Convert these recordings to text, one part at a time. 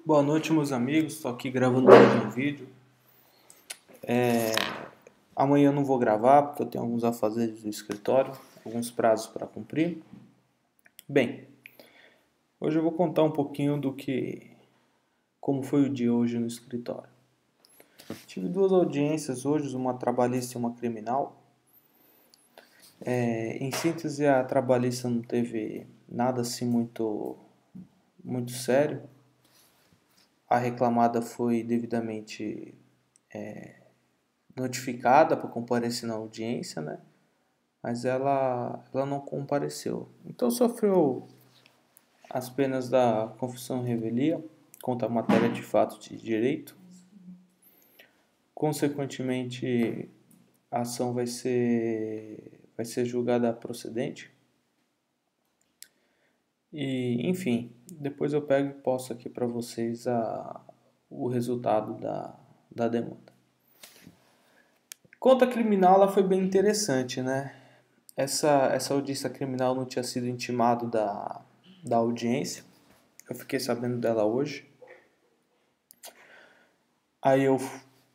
Boa noite, meus amigos. Estou aqui gravando mais um vídeo. Amanhã eu não vou gravar porque eu tenho alguns afazeres do escritório, alguns prazos para cumprir. Bem, hoje eu vou contar um pouquinho como foi o dia hoje no escritório. Tive duas audiências hoje, uma trabalhista e uma criminal. Em síntese, a trabalhista não teve nada assim muito sério. A reclamada foi devidamente notificada para comparecer na audiência, né? Mas ela não compareceu. Então sofreu as penas da confissão e revelia contra a matéria de fato de direito. Consequentemente, a ação vai ser julgada procedente. E, enfim, depois eu pego e posto aqui para vocês o resultado da demanda. Conta criminal, ela foi bem interessante, né? Essa audiência criminal não tinha sido intimado da audiência. Eu fiquei sabendo dela hoje. Aí eu,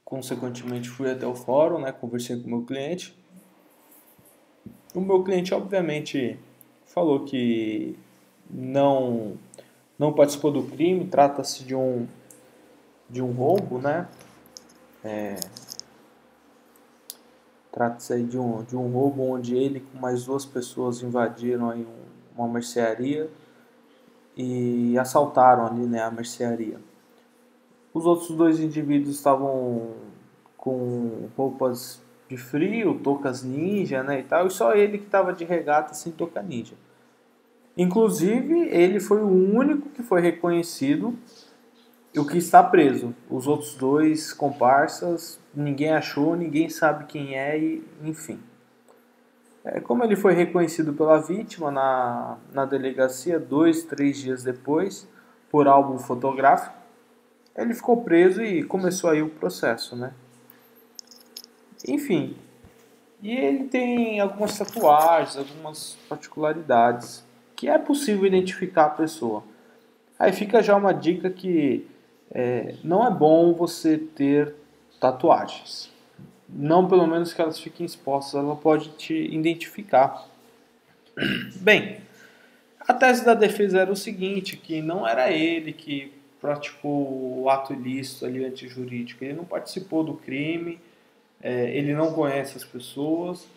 consequentemente, fui até o fórum, né? Conversei com o meu cliente. O meu cliente, obviamente, falou que não participou do crime. Trata-se de um roubo, né? Trata-se aí de um roubo onde ele com mais duas pessoas invadiram aí uma mercearia e assaltaram ali, né, a mercearia. Os outros dois indivíduos estavam com roupas de frio, toucas ninja, né, e tal, e só ele que estava de regata sem touca ninja. Inclusive, ele foi o único que foi reconhecido e o que está preso. Os outros dois comparsas, ninguém achou, ninguém sabe quem é, e enfim. Como ele foi reconhecido pela vítima na delegacia 2, 3 dias depois, por álbum fotográfico, ele ficou preso e começou aí o processo, né? Enfim, e ele tem algumas tatuagens, algumas particularidades, que é possível identificar a pessoa. Aí fica já uma dica que não é bom você ter tatuagens. Não, pelo menos que elas fiquem expostas, ela pode te identificar. Bem, a tese da defesa era o seguinte, que não era ele que praticou o ato ilícito ali antijurídico, ele não participou do crime, ele não conhece as pessoas,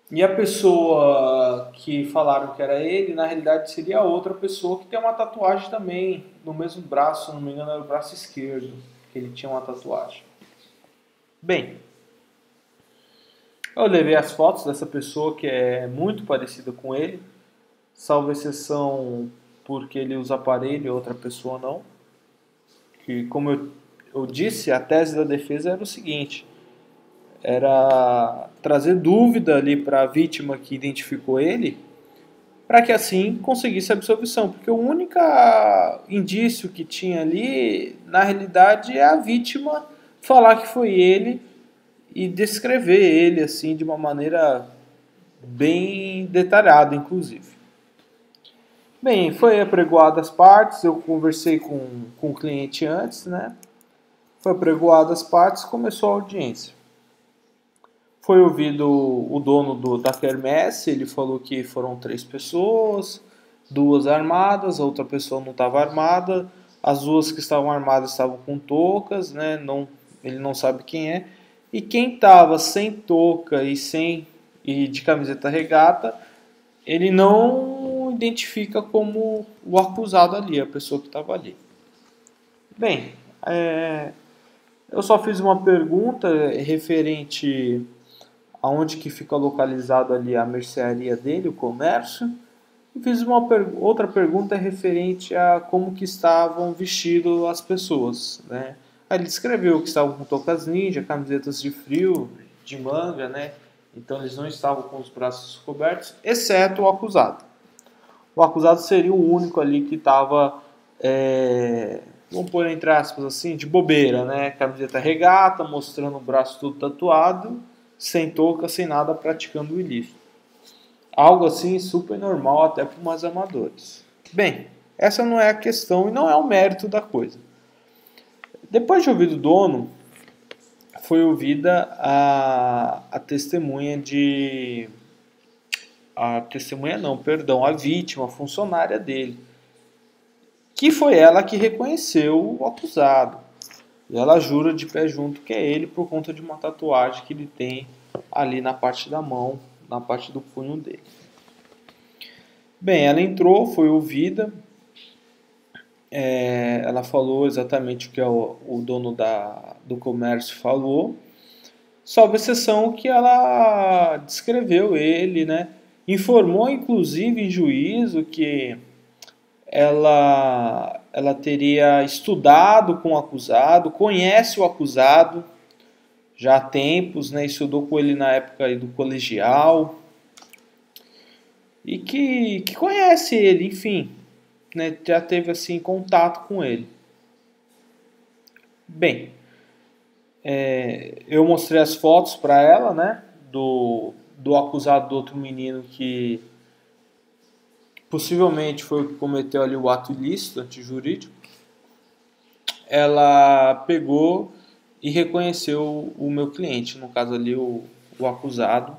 e a pessoa que falaram que era ele, na realidade seria outra pessoa que tem uma tatuagem também no mesmo braço, se não me engano era o braço esquerdo, que ele tinha uma tatuagem. Bem, eu levei as fotos dessa pessoa que é muito parecida com ele, salvo exceção porque ele usa aparelho e outra pessoa não. Que, como eu disse, a tese da defesa era o seguinte: era trazer dúvida ali para a vítima que identificou ele, para que assim conseguisse a absolvição, porque o único indício que tinha ali, na realidade, é a vítima falar que foi ele e descrever ele assim de uma maneira bem detalhada, inclusive. Bem, foi apregoado as partes, eu conversei com o cliente antes, né? Foi apregoado as partes, começou a audiência. Foi ouvido o dono da quermesse, ele falou que foram 3 pessoas, 2 armadas, a outra pessoa não estava armada, as 2 que estavam armadas estavam com toucas, né? Ele não sabe quem é. E quem estava sem touca e de camiseta regata, ele não identifica como o acusado ali, a pessoa que estava ali. Bem, eu só fiz uma pergunta referente aonde que fica localizado ali a mercearia dele, o comércio, e fiz outra pergunta referente a como que estavam vestidos as pessoas, né? Aí ele descreveu que estavam com toucas ninja, camisetas de frio, de manga, né? Então eles não estavam com os braços cobertos, exceto o acusado. O acusado seria o único ali que estava, vamos pôr entre aspas assim, de bobeira, né? Camiseta regata, mostrando o braço todo tatuado, sem touca, sem nada, praticando o ilícito. Algo assim super normal até para os amadores. Bem, Essa não é a questão e não é o mérito da coisa. Depois de ouvir o dono, foi ouvida a testemunha de... A testemunha não, perdão, a vítima, a funcionária dele. Que foi ela que reconheceu o acusado. E ela jura de pé junto que é ele por conta de uma tatuagem que ele tem ali na parte da mão, na parte do punho dele. Bem, ela entrou, foi ouvida, ela falou exatamente o que o dono do comércio falou, salvo exceção que ela descreveu ele, né? Informou inclusive em juízo que ela teria estudado com o acusado, conhece o acusado já há tempos, né? Estudou com ele na época aí do colegial e que conhece ele, enfim, né? Já teve assim contato com ele. Bem, eu mostrei as fotos para ela, né? Do acusado do outro menino que possivelmente foi o que cometeu ali o ato ilícito antijurídico. Ela pegou e reconheceu o meu cliente, no caso ali o acusado,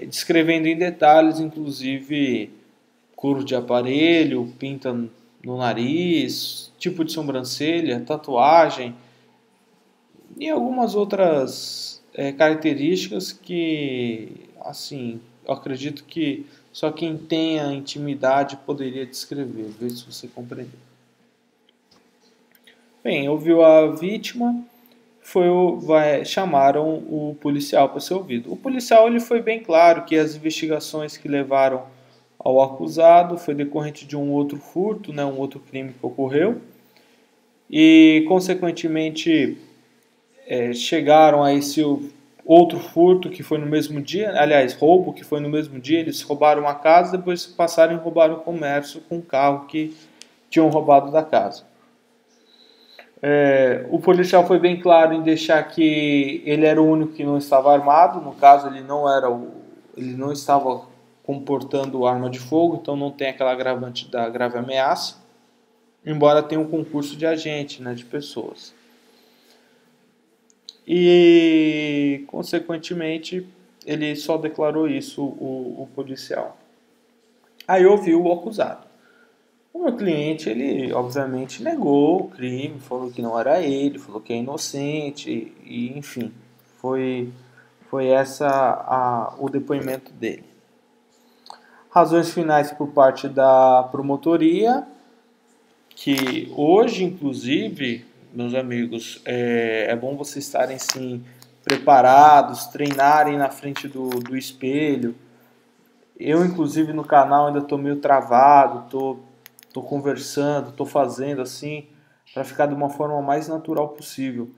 descrevendo em detalhes, inclusive couro de aparelho, pinta no nariz, tipo de sobrancelha, tatuagem e algumas outras características que, assim, eu acredito que só quem tenha intimidade poderia descrever, ver se você compreendeu. Bem, ouviu a vítima, chamaram o policial para ser ouvido. O policial ele foi bem claro que as investigações que levaram ao acusado foi decorrente de um outro furto, né, um outro crime que ocorreu, e consequentemente chegaram a esse outro furto que foi no mesmo dia, aliás, roubo que foi no mesmo dia, eles roubaram a casa, depois passaram e roubaram o comércio com o carro que tinham roubado da casa. O policial foi bem claro em deixar que ele era o único que não estava armado, no caso ele não estava comportando arma de fogo, então não tem aquela agravante da grave ameaça, embora tenha um concurso de agente, né, de pessoas. E, consequentemente, ele só declarou isso, o policial. Aí ouviu o acusado. O meu cliente, ele obviamente negou o crime, falou que não era ele, falou que é inocente, e enfim, foi essa o depoimento dele. Razões finais por parte da promotoria, que hoje, inclusive, meus amigos, é bom vocês estarem sim preparados, treinarem na frente do espelho. Eu, inclusive, no canal ainda estou meio travado, tô conversando, tô fazendo assim, para ficar de uma forma mais natural possível.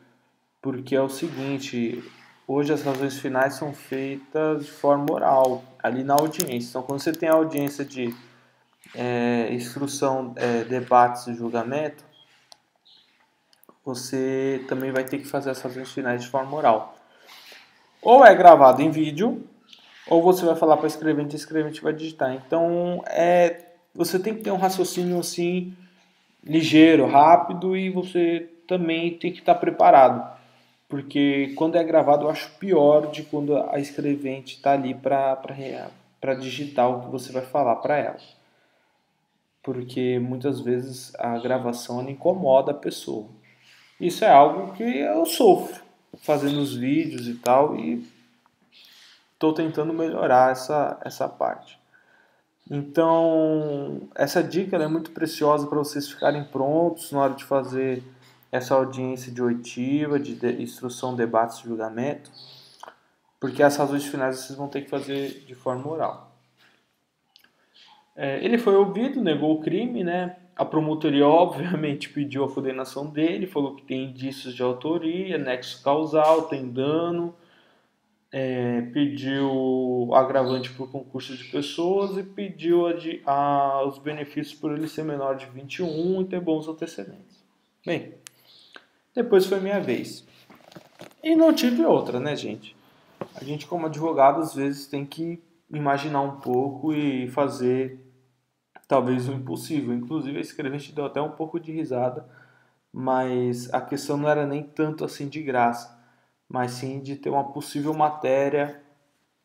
Porque é o seguinte, hoje as razões finais são feitas de forma oral, ali na audiência. Então, quando você tem a audiência de instrução, debates e julgamento, você também vai ter que fazer as razões finais de forma oral. Ou é gravado em vídeo, ou você vai falar para o escrevente e o escrevente vai digitar. Então, você tem que ter um raciocínio assim ligeiro, rápido, e você também tem que estar preparado. Porque quando é gravado eu acho pior de quando a escrevente está ali para digitar o que você vai falar para ela. Porque muitas vezes a gravação ela incomoda a pessoa. Isso é algo que eu sofro fazendo os vídeos e tal, e estou tentando melhorar essa parte. Então, essa dica é muito preciosa para vocês ficarem prontos na hora de fazer essa audiência de oitiva, de instrução, debates e julgamento, porque as razões finais vocês vão ter que fazer de forma oral. Ele foi ouvido, negou o crime, né? A promotoria obviamente pediu a condenação dele, falou que tem indícios de autoria, nexo causal, tem dano, pediu agravante por concurso de pessoas e pediu os benefícios por ele ser menor de 21 e ter bons antecedentes. Bem, depois foi minha vez. E não tive outra, né, gente? A gente, como advogado, às vezes tem que imaginar um pouco e fazer talvez o impossível. Inclusive, a escrevente deu até um pouco de risada, mas a questão não era nem tanto assim de graça, mas sim de ter uma possível matéria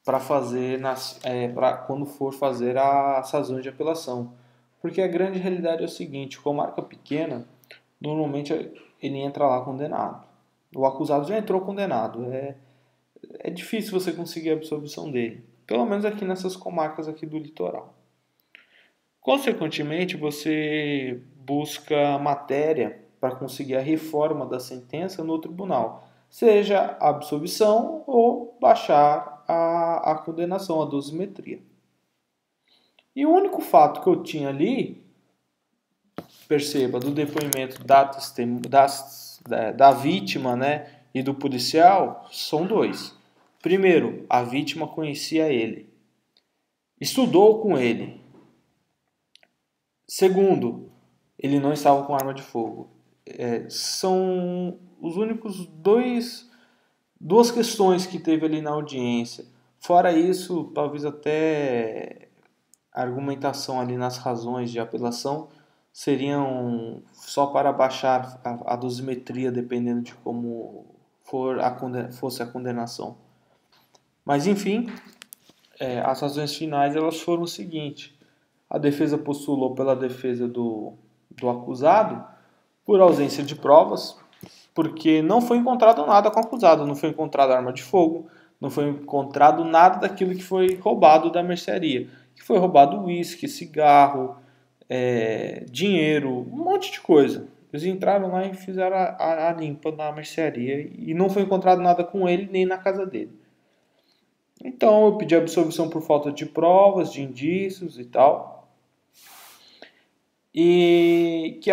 para fazer quando for fazer as razões de apelação. Porque a grande realidade é o seguinte: com marca pequena, normalmente ele entra lá condenado. O acusado já entrou condenado. É difícil você conseguir a absolvição dele. Pelo menos aqui nessas comarcas aqui do litoral. Consequentemente, você busca matéria para conseguir a reforma da sentença no tribunal, seja a absolvição ou baixar a condenação, a dosimetria. E o único fato que eu tinha ali, perceba, do depoimento da vítima, né, e do policial, são dois. Primeiro, a vítima conhecia ele, estudou com ele. Segundo, ele não estava com arma de fogo. São os únicos duas questões que teve ali na audiência. Fora isso, talvez até a argumentação ali nas razões de apelação seriam só para baixar a dosimetria, dependendo de como fosse a condenação. Mas enfim, as razões finais elas foram o seguinte: a defesa postulou pela defesa do acusado por ausência de provas, porque não foi encontrado nada com o acusado, não foi encontrada arma de fogo, não foi encontrado nada daquilo que foi roubado da mercearia, que foi roubado uísque, cigarro, dinheiro, um monte de coisa. Eles entraram lá e fizeram a limpa na mercearia e não foi encontrado nada com ele nem na casa dele. Então eu pedi absolvição por falta de provas, de indícios e tal. E que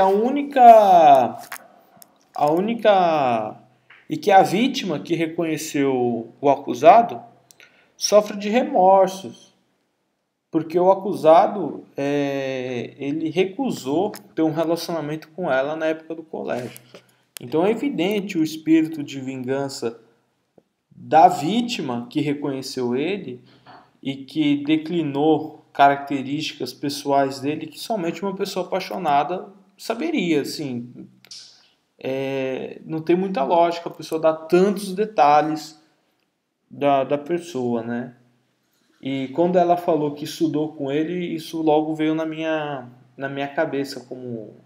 e que a vítima que reconheceu o acusado sofre de remorsos, porque o acusado ele recusou ter um relacionamento com ela na época do colégio. Então é evidente o espírito de vingança da vítima que reconheceu ele e que declinou características pessoais dele que somente uma pessoa apaixonada saberia, assim. Não tem muita lógica a pessoa dar tantos detalhes da pessoa, né? E quando ela falou que estudou com ele, isso logo veio na minha cabeça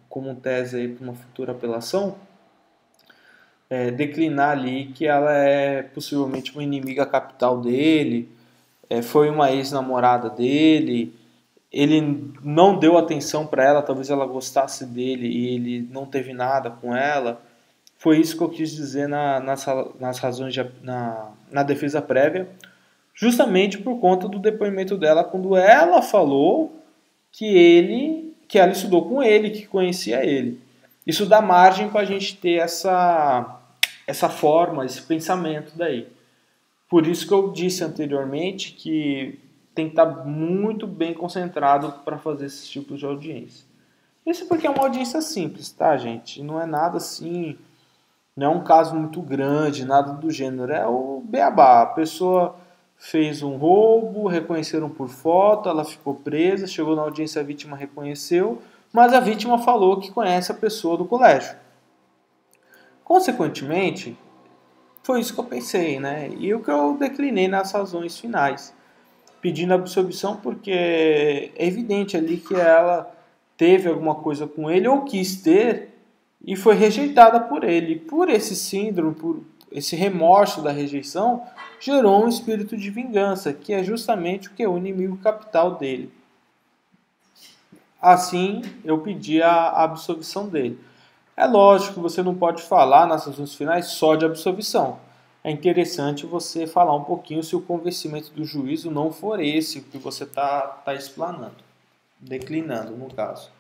como tese aí para uma futura apelação, declinar ali que ela é possivelmente uma inimiga capital dele, foi uma ex-namorada dele, ele não deu atenção para ela, talvez ela gostasse dele e ele não teve nada com ela. Foi isso que eu quis dizer nas razões na defesa prévia, justamente por conta do depoimento dela, quando ela falou que ela estudou com ele, que conhecia ele. Isso dá margem para a gente ter essa forma, esse pensamento daí. Por isso que eu disse anteriormente que tem que estar muito bem concentrado para fazer esses tipos de audiência. Isso porque é uma audiência simples, tá, gente? Não é nada assim, não é um caso muito grande, nada do gênero. É o beabá. A pessoa fez um roubo, reconheceram por foto, ela ficou presa, chegou na audiência, a vítima reconheceu, mas a vítima falou que conhece a pessoa do colégio. Consequentemente, foi isso que eu pensei, né? E o que eu declinei nas razões finais, pedindo absolvição porque é evidente ali que ela teve alguma coisa com ele ou quis ter e foi rejeitada por ele. Por esse síndrome, por esse remorso da rejeição, gerou um espírito de vingança, que é justamente o que é o inimigo capital dele. Assim, eu pedi a absolvição dele. É lógico que você não pode falar nas razões finais só de absolvição. É interessante você falar um pouquinho se o convencimento do juízo não for esse que você está explanando, declinando no caso.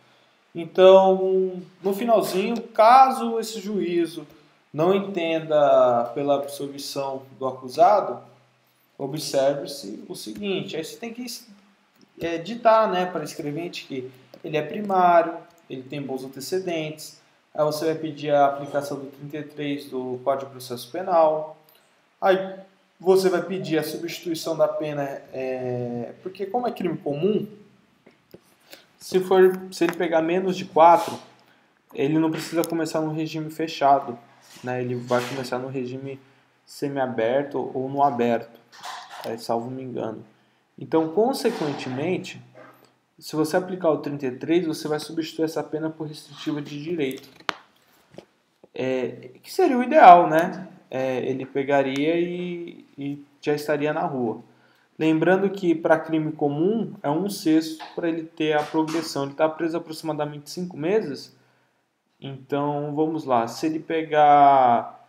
Então, no finalzinho, caso esse juízo não entenda pela absolvição do acusado, observe-se o seguinte: aí você tem que ditar, né, para escrevente que ele é primário, ele tem bons antecedentes. Aí você vai pedir a aplicação do 33 do Código de Processo Penal. Aí você vai pedir a substituição da pena, porque como é crime comum, Se ele pegar menos de 4, ele não precisa começar no regime fechado, né? Ele vai começar no regime semiaberto ou no aberto, salvo me engano. Então, consequentemente, se você aplicar o 33, você vai substituir essa pena por restritiva de direito. Que seria o ideal, né? Ele pegaria e já estaria na rua. Lembrando que para crime comum é 1/6 para ele ter a progressão. Ele está preso aproximadamente 5 meses. Então, vamos lá. Se ele pegar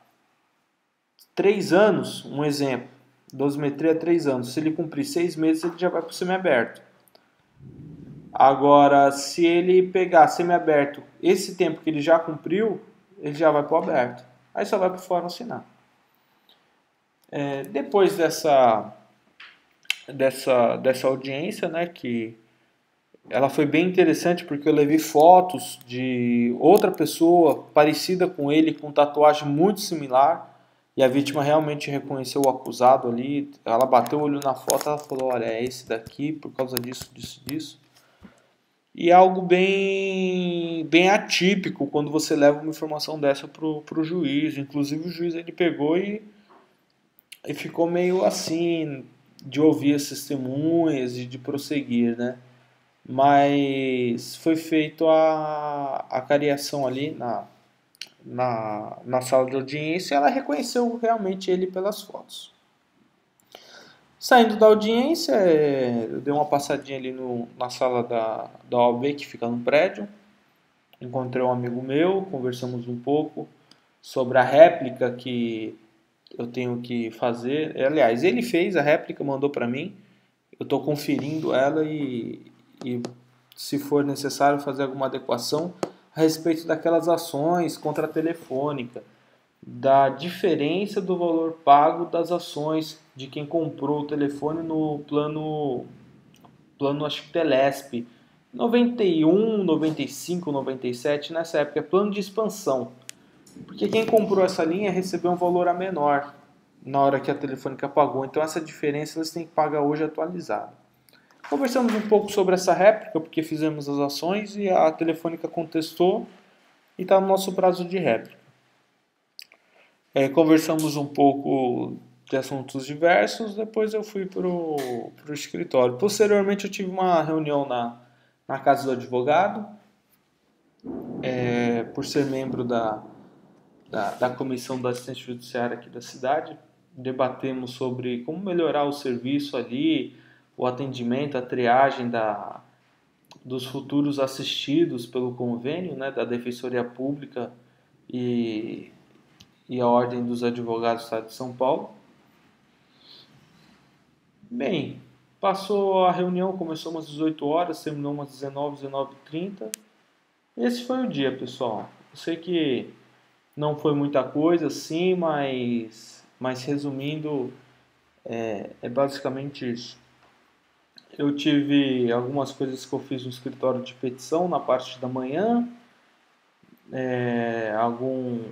3 anos, um exemplo, dosimetria é 3 anos. Se ele cumprir 6 meses, ele já vai para o semiaberto. Agora, se ele pegar semiaberto, esse tempo que ele já cumpriu, ele já vai para o aberto. Aí só vai para o fórum assinar. Depois dessa audiência, né, que ela foi bem interessante porque eu levei fotos de outra pessoa parecida com ele, com tatuagem muito similar, e a vítima realmente reconheceu o acusado ali. Ela bateu o olho na foto, ela falou: olha, é esse daqui por causa disso, disso, disso. E é algo bem atípico quando você leva uma informação dessa pro juiz. Inclusive o juiz ele pegou e ficou meio assim de ouvir as testemunhas e de prosseguir, né? Mas foi feito a cariação ali na sala de audiência e ela reconheceu realmente ele pelas fotos. Saindo da audiência, eu dei uma passadinha ali na sala da OAB, que fica no prédio. Encontrei um amigo meu, conversamos um pouco sobre a réplica que eu tenho que fazer. Aliás, ele fez a réplica, mandou para mim. Eu estou conferindo ela e, se for necessário, fazer alguma adequação a respeito daquelas ações contra a telefônica, da diferença do valor pago das ações de quem comprou o telefone no plano acho que Telesp, 91, 95, 97, nessa época, é plano de expansão. Porque quem comprou essa linha recebeu um valor a menor na hora que a Telefônica pagou. Então essa diferença eles têm que pagar hoje atualizado. Conversamos um pouco sobre essa réplica, porque fizemos as ações e a Telefônica contestou e está no nosso prazo de réplica. Conversamos um pouco de assuntos diversos, depois eu fui para o escritório. Posteriormente eu tive uma reunião na casa do advogado, por ser membro da comissão da assistência judiciária aqui da cidade. Debatemos sobre como melhorar o serviço ali, o atendimento, a triagem dos futuros assistidos pelo convênio, né, da Defensoria Pública e a Ordem dos Advogados do Estado de São Paulo. Bem, passou a reunião, começou umas 18 horas, terminou umas 19, 19h30. Esse foi o dia, pessoal. Eu sei que não foi muita coisa, sim, mas resumindo, é basicamente isso. Eu tive algumas coisas que eu fiz no escritório de petição na parte da manhã,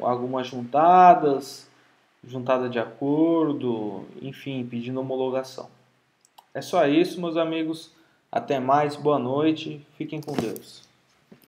algumas juntada de acordo, enfim, pedindo homologação. É só isso, meus amigos. Até mais, boa noite, fiquem com Deus.